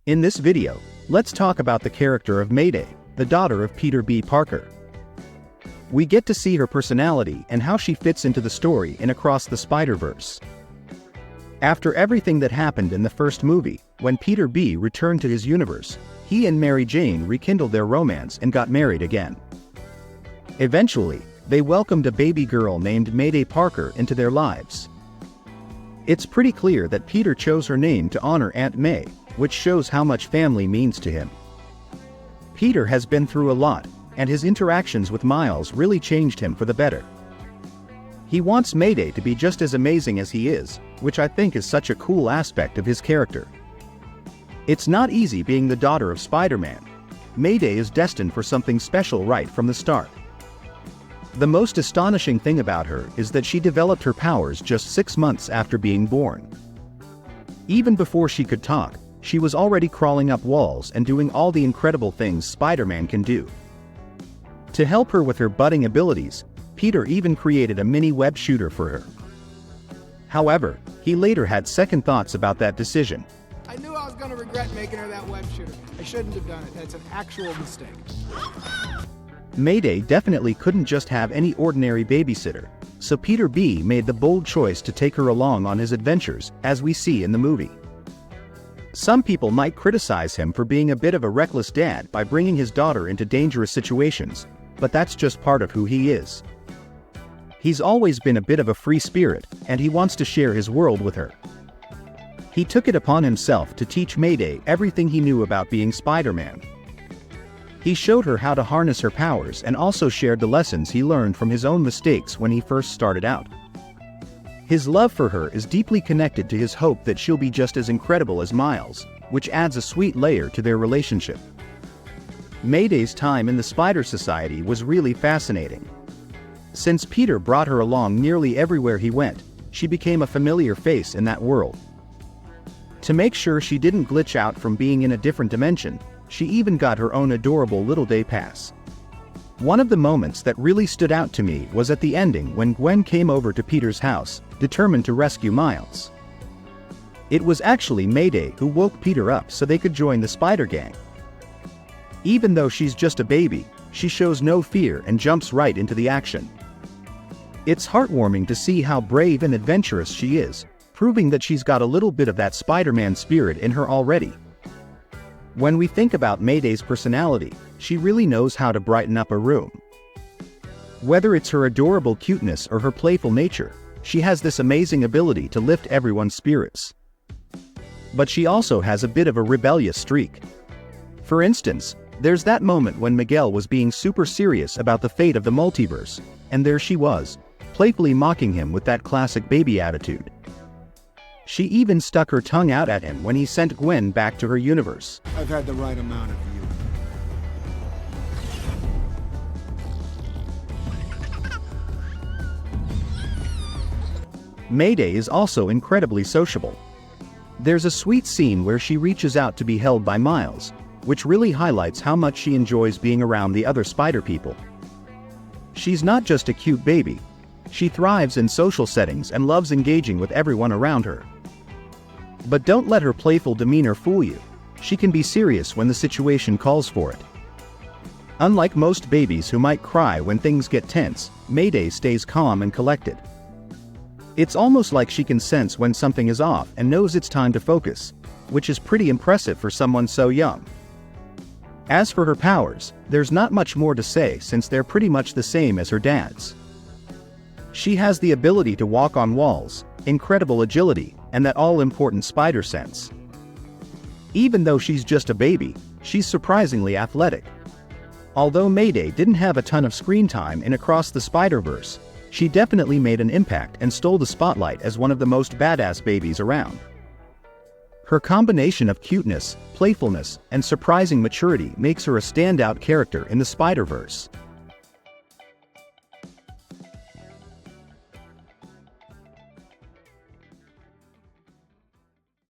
In this video, let's talk about the character of Mayday, the daughter of Peter B. Parker. We get to see her personality and how she fits into the story in Across the Spider-Verse. After everything that happened in the first movie, when Peter B. returned to his universe, he and Mary Jane rekindled their romance and got married again. Eventually, they welcomed a baby girl named Mayday Parker into their lives. It's pretty clear that Peter chose her name to honor Aunt May, which shows how much family means to him. Peter has been through a lot, and his interactions with Miles really changed him for the better. He wants Mayday to be just as amazing as he is, which I think is such a cool aspect of his character. It's not easy being the daughter of Spider-Man. Mayday is destined for something special right from the start. The most astonishing thing about her is that she developed her powers just 6 months after being born. Even before she could talk, she was already crawling up walls and doing all the incredible things Spider-Man can do. To help her with her budding abilities, Peter even created a mini web shooter for her. However, he later had second thoughts about that decision. I knew I was going to regret making her that web shooter. I shouldn't have done it. That's an actual mistake. Mayday definitely couldn't just have any ordinary babysitter, so Peter B. made the bold choice to take her along on his adventures, as we see in the movie. Some people might criticize him for being a bit of a reckless dad by bringing his daughter into dangerous situations, but that's just part of who he is. He's always been a bit of a free spirit, and he wants to share his world with her. He took it upon himself to teach Mayday everything he knew about being Spider-Man. He showed her how to harness her powers and also shared the lessons he learned from his own mistakes when he first started out. His love for her is deeply connected to his hope that she'll be just as incredible as Miles, which adds a sweet layer to their relationship. Mayday's time in the Spider Society was really fascinating. Since Peter brought her along nearly everywhere he went, she became a familiar face in that world. To make sure she didn't glitch out from being in a different dimension, she even got her own adorable little day pass. One of the moments that really stood out to me was at the ending when Gwen came over to Peter's house, determined to rescue Miles. It was actually Mayday who woke Peter up so they could join the Spider Gang. Even though she's just a baby, she shows no fear and jumps right into the action. It's heartwarming to see how brave and adventurous she is, proving that she's got a little bit of that Spider-Man spirit in her already. When we think about Mayday's personality, she really knows how to brighten up a room. Whether it's her adorable cuteness or her playful nature, she has this amazing ability to lift everyone's spirits. But she also has a bit of a rebellious streak. For instance, there's that moment when Miguel was being super serious about the fate of the multiverse, and there she was, playfully mocking him with that classic baby attitude. She even stuck her tongue out at him when he sent Gwen back to her universe. I've had the right amount of you. Mayday is also incredibly sociable. There's a sweet scene where she reaches out to be held by Miles, which really highlights how much she enjoys being around the other spider people. She's not just a cute baby. She thrives in social settings and loves engaging with everyone around her. But don't let her playful demeanor fool you. She can be serious when the situation calls for it. Unlike most babies who might cry when things get tense, Mayday stays calm and collected. It's almost like she can sense when something is off and knows it's time to focus, which is pretty impressive for someone so young. As for her powers, there's not much more to say since they're pretty much the same as her dad's. She has the ability to walk on walls, incredible agility, and that all-important spider sense. Even though she's just a baby, she's surprisingly athletic. Although Mayday didn't have a ton of screen time in Across the Spider-Verse, she definitely made an impact and stole the spotlight as one of the most badass babies around. Her combination of cuteness, playfulness, and surprising maturity makes her a standout character in the Spider-Verse.